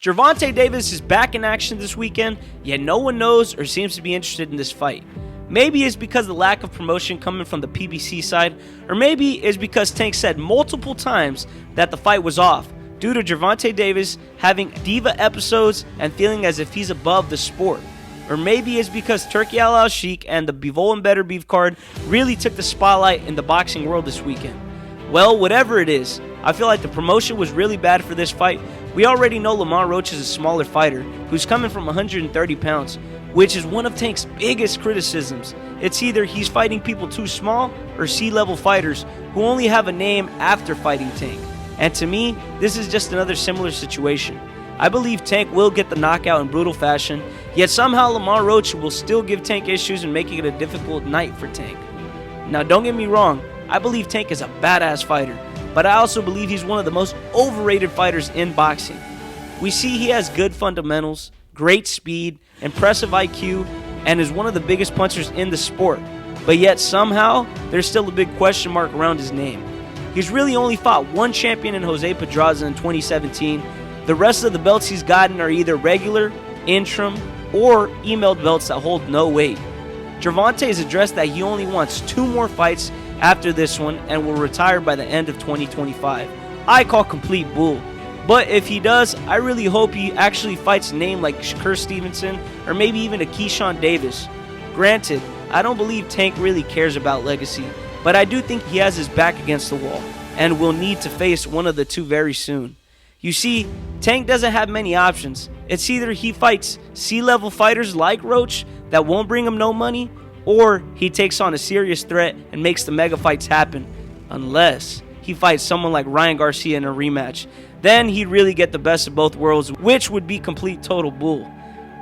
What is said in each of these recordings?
Gervonta Davis is back in action this weekend, yet no one knows or seems to be interested in this fight. Maybe it's because of the lack of promotion coming from the PBC side, or maybe it's because Tank said multiple times that the fight was off due to Gervonta Davis having diva episodes and feeling as if he's above the sport. Or maybe it's because Turki Al Sheikh and the Bivol and Better Beef card really took the spotlight in the boxing world this weekend. Well, whatever it is, I feel like the promotion was really bad for this fight. We already know Lamont Roach is a smaller fighter who's coming from 130 pounds, which is one of Tank's biggest criticisms. It's either he's fighting people too small or C-level fighters who only have a name after fighting Tank. And to me, this is just another similar situation. I believe Tank will get the knockout in brutal fashion, yet somehow Lamont Roach will still give Tank issues and making it a difficult night for Tank. Now don't get me wrong, I believe Tank is a badass fighter, but I also believe he's one of the most overrated fighters in boxing. We see he has good fundamentals, great speed, impressive IQ, and is one of the biggest punchers in the sport, but yet somehow there's still a big question mark around his name. He's really only fought one champion in Jose Pedraza in 2017. The rest of the belts he's gotten are either regular, interim, or emailed belts that hold no weight. Gervonta has addressed that he only wants 2 more fights after this one and will retire by the end of 2025. I call complete bull. But if he does, I really hope he actually fights a name like Shakur Stevenson or maybe even a Keyshawn Davis. Granted, I don't believe Tank really cares about legacy, but I do think he has his back against the wall and will need to face one of the two very soon. You see, Tank doesn't have many options. It's either he fights C-level fighters like Roach that won't bring him no money, or he takes on a serious threat and makes the mega fights happen. Unless he fights someone like Ryan Garcia in a rematch. Then he'd really get the best of both worlds, which would be complete total bull.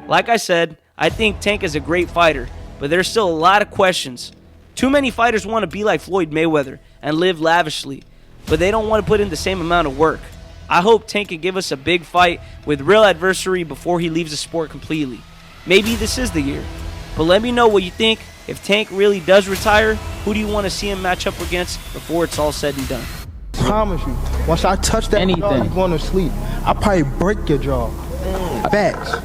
Like I said, I think Tank is a great fighter, but there's still a lot of questions. Too many fighters want to be like Floyd Mayweather and live lavishly, but they don't want to put in the same amount of work. I hope Tank can give us a big fight with real adversity before he leaves the sport completely. Maybe this is the year. But let me know what you think. If Tank really does retire, who do you want to see him match up against before it's all said and done? I promise you, once I touch that jaw, you're going to sleep. I'll probably break your jaw. Facts.